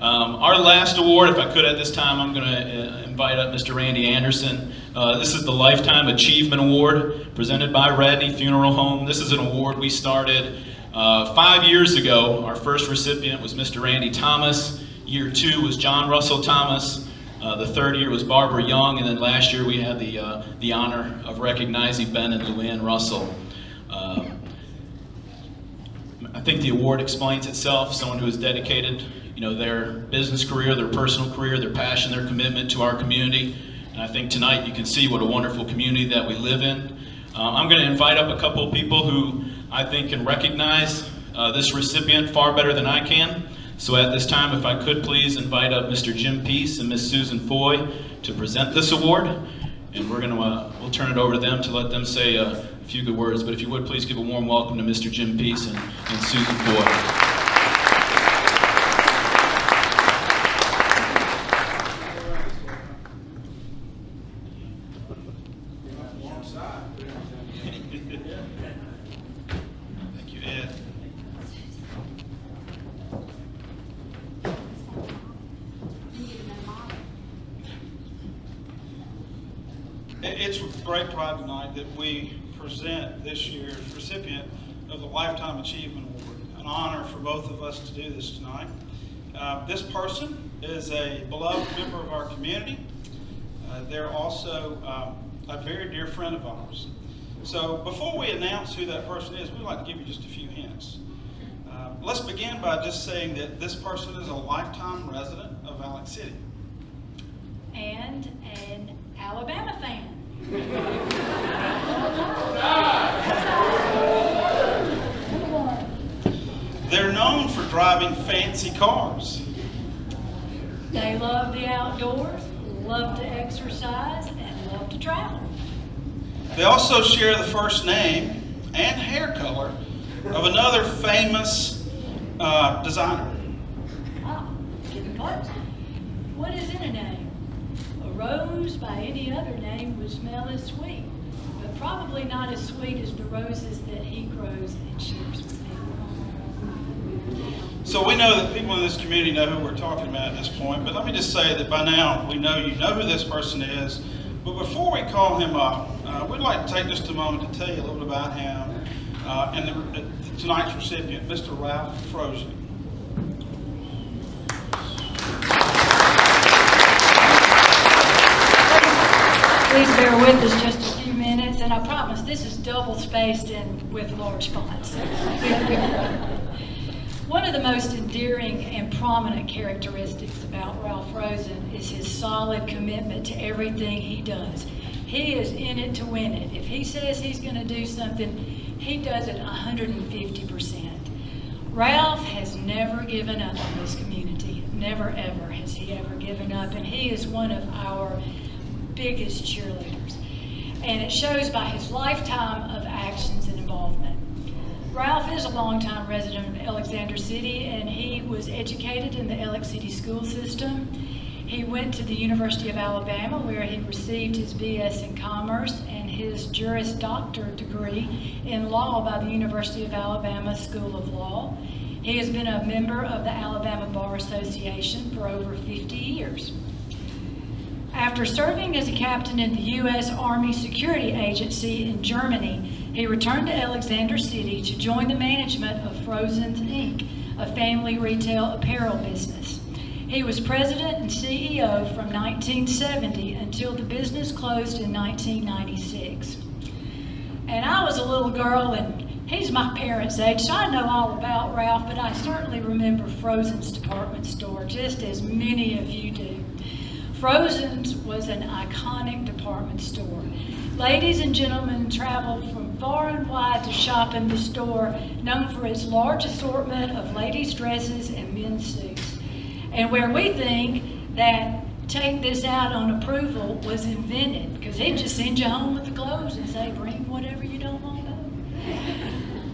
Our last award, if I could at this time, I'm going to invite up Mr. Randy Anderson. This is the Lifetime Achievement Award presented by Radney Funeral Home. This is an award we started 5 years ago. Our first recipient was Mr. Randy Thomas. Year 2 was John Russell Thomas. The third year was Barbara Young, and then last year we had the honor of recognizing Ben and Luann Russell. I think the award explains itself. Someone who has dedicated, their business career, their personal career, their passion, their commitment to our community. And I think tonight you can see what a wonderful community that we live in. I'm going to invite up a couple of people who I think can recognize this recipient far better than I can. So at this time, if I could please invite up Mr. Jim Peace and Miss Susan Foy to present this award. And we'll turn it over to them to let them say a few good words. But if you would, please give a warm welcome to Mr. Jim Peace and Susan Foy. Thank you, Ed. It's with great pride tonight that we present this year's recipient of the Lifetime Achievement Award. An honor for both of us to do this tonight. This person is a beloved member of our community. They're also a very dear friend of ours. So before we announce who that person is, we'd like to give you just a few hints. Let's begin by just saying that this person is a lifetime resident of Alex City. And an Alabama fan. They're known for driving fancy cars. They love the outdoors, love to exercise, and love to travel. They also share the first name and hair color of another famous designer. Ah, getting close. What is in a name? A rose by any other name would smell as sweet, but probably not as sweet as the roses that he grows and shares with people. So we know that people in this community know who we're talking about at this point, but let me just say that by now we know you know who this person is. But before we call him up, we'd like to take just a moment to tell you a little bit about him and tonight's recipient, Mr. Ralph Frohsin. Please bear with us just a few minutes, and I promise this is double-spaced and with large fonts. One of the most endearing and prominent characteristics about Ralph Frohsin is his solid commitment to everything he does. He is in it to win it. If he says he's going to do something, he does it 150%. Ralph has never given up on this community. Never, ever has he ever given up, and he is one of our biggest cheerleaders. And it shows by his lifetime of actions and involvement. Ralph is a longtime resident of Alexander City, and he was educated in the Alex City school system. He went to the University of Alabama, where he received his BS in Commerce and his Juris Doctor degree in law by the University of Alabama School of Law. He has been a member of the Alabama Bar Association for over 50 years. After serving as a captain in the U.S. Army Security Agency in Germany, he returned to Alexander City to join the management of Frohsin's Inc., a family retail apparel business. He was president and CEO from 1970 until the business closed in 1996. And I was a little girl, and he's my parents' age, so I know all about Ralph, but I certainly remember Frohsin's department store, just as many of you do. Frohsin's was an iconic department store. Ladies and gentlemen traveled from far and wide to shop in the store, known for its large assortment of ladies' dresses and men's suits. And where we think that take this out on approval was invented, because he'd just send you home with the clothes and say, bring whatever you don't want to go.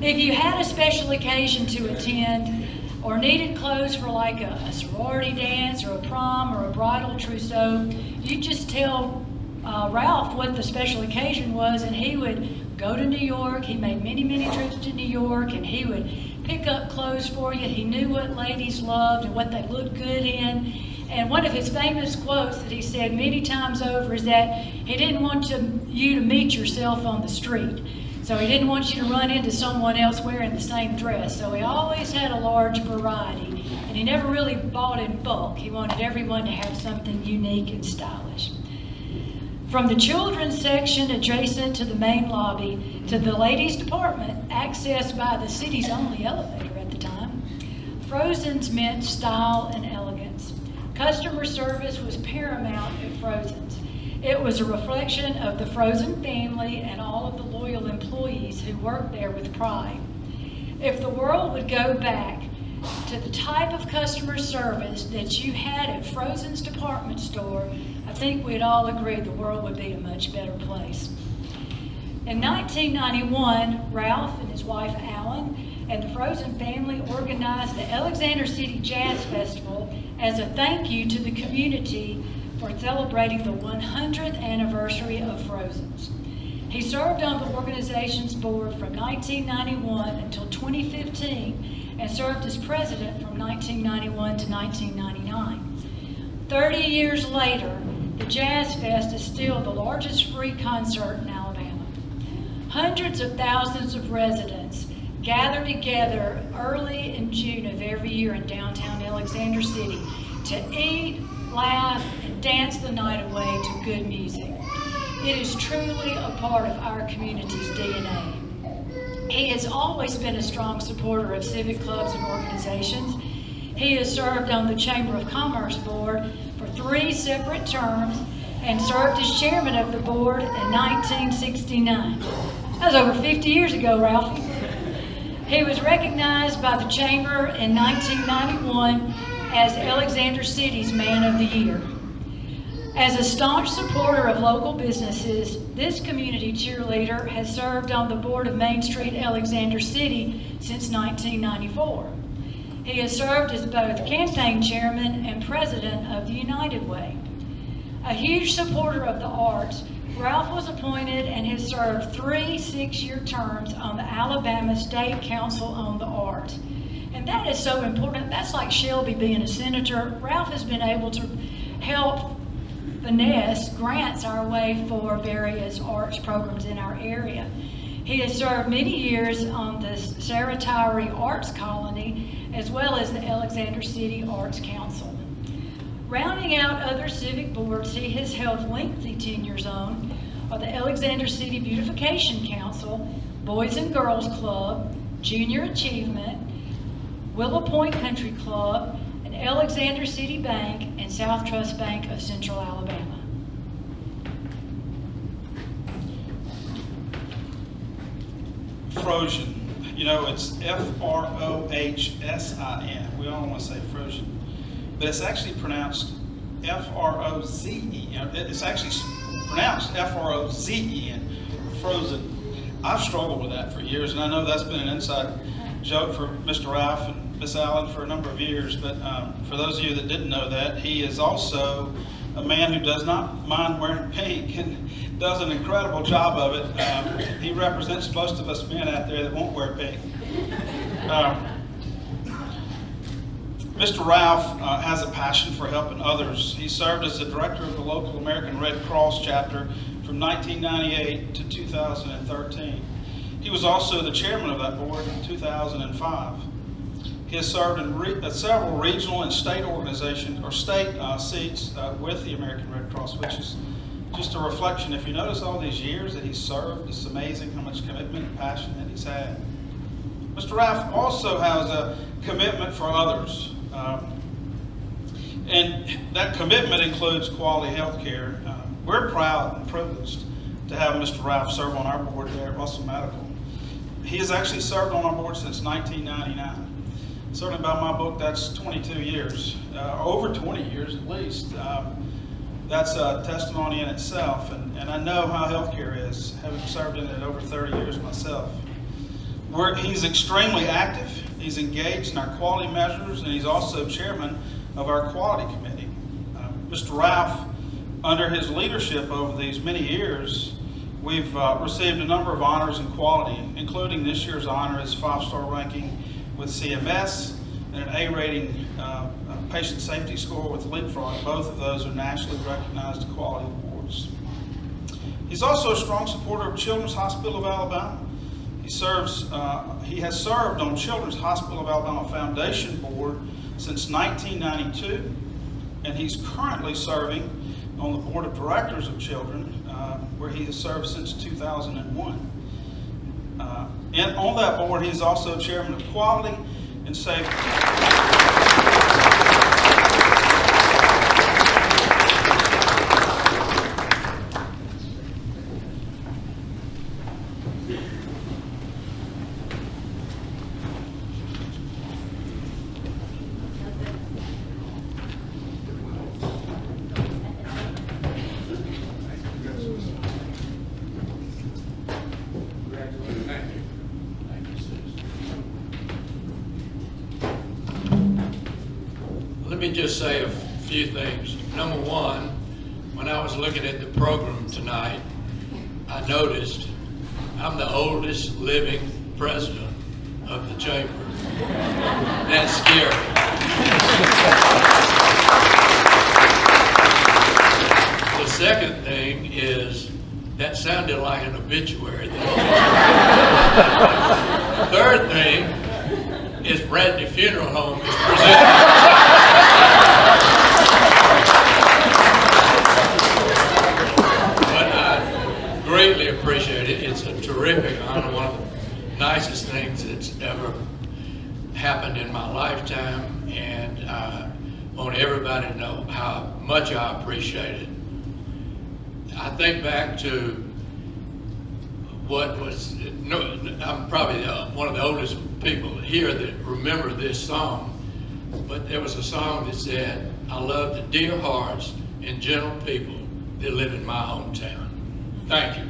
If you had a special occasion to attend, or needed clothes for like a sorority dance or a prom or a bridal trousseau, you just tell Ralph what the special occasion was, and he would go to New York. He made many, many trips to New York, and he would pick up clothes for you. He knew what ladies loved and what they looked good in. And one of his famous quotes that he said many times over is that he didn't want you to meet yourself on the street. So he didn't want you to run into someone else wearing the same dress. So he always had a large variety, and he never really bought in bulk. He wanted everyone to have something unique and stylish. From the children's section adjacent to the main lobby to the ladies' department, accessed by the city's only elevator at the time, Frohsin's meant style and elegance. Customer service was paramount at Frohsin's. It was a reflection of the Frohsin family and all of the loyal employees who worked there with pride. If the world would go back to the type of customer service that you had at Frohsin's department store, I think we'd all agree the world would be a much better place. In 1991, Ralph and his wife Alan and the Frohsin family organized the Alexander City Jazz Festival as a thank you to the community for celebrating the 100th anniversary of Frohsin's. He served on the organization's board from 1991 until 2015 and served as president from 1991 to 1999. 30 years later, the Jazz Fest is still the largest free concert in Alabama. Hundreds of thousands of residents gather together early in June of every year in downtown Alexander City to eat, laugh, and dance the night away to good music. It is truly a part of our community's DNA. He has always been a strong supporter of civic clubs and organizations. He has served on the Chamber of Commerce Board for 3 separate terms and served as chairman of the board in 1969. That was over 50 years ago, Ralphie. He was recognized by the Chamber in 1991 as Alexander City's Man of the Year. As a staunch supporter of local businesses, this community cheerleader has served on the board of Main Street Alexander City since 1994. He has served as both campaign chairman and president of the United Way. A huge supporter of the arts, Ralph was appointed and has served 3 6-year terms on the Alabama State Council on the Arts. And that is so important. That's like Shelby being a senator. Ralph has been able to help finesse grants our way for various arts programs in our area. He has served many years on the Sarah Tyree Arts Colony as well as the Alexander City Arts Council. Rounding out other civic boards he has held lengthy tenures on are the Alexander City Beautification Council, Boys and Girls Club, Junior Achievement, Willow Point Country Club, and Alexander City Bank and South Trust Bank of Central Alabama. Frohsin. You know, it's F-R-O-H-S-I-N. We all want to say Frohsin. But it's actually pronounced F-R-O-Z-E-N. It's actually pronounced F-R-O-Z-E-N, Frohsin. I've struggled with that for years, and I know that's been an inside joke for Mr. Ralph and Miss Allen for a number of years, but for those of you that didn't know that, he is also a man who does not mind wearing pink and does an incredible job of it. He represents most of us men out there that won't wear pink. Mr. Ralph has a passion for helping others. He served as the director of the local American Red Cross chapter from 1998 to 2013. He was also the chairman of that board in 2005. He has served in several regional and state organizations or state seats with the American Red Cross, which is just a reflection. If you notice all these years that he's served, it's amazing how much commitment and passion that he's had. Mr. Ralph also has a commitment for others. And that commitment includes quality health care. We're proud and privileged to have Mr. Ralph serve on our board there at Russell Medical. He has actually served on our board since 1999. Certainly by my book, that's 22 years, over 20 years at least. That's a testimony in itself, and I know how healthcare is, having served in it over 30 years myself. He's extremely active. He's engaged in our quality measures, and he's also chairman of our quality committee. Mr. Ralph, under his leadership over these many years, we've received a number of honors in quality, including this year's honor as 5-star ranking with CMS and an A rating patient safety score with Leapfrog. Both of those are nationally recognized quality awards. He's also a strong supporter of Children's Hospital of Alabama. He has served on Children's Hospital of Alabama Foundation Board since 1992, and he's currently serving on the Board of Directors of Children, where he has served since 2001. And on that board, he is also chairman of Quality and Safety. Let me just say a few things. Number one, when I was looking at the program tonight, I noticed I'm the oldest living president of the chamber. That's scary. The second thing is that sounded like an obituary. The third thing is Bradley Funeral Home is presenting. Greatly appreciate it. It's a terrific honor, one of the nicest things that's ever happened in my lifetime, and I want everybody to know how much I appreciate it. I think back to what was, I'm probably one of the oldest people here that remember this song, but there was a song that said, "I love the dear hearts and gentle people that live in my hometown." Thank you.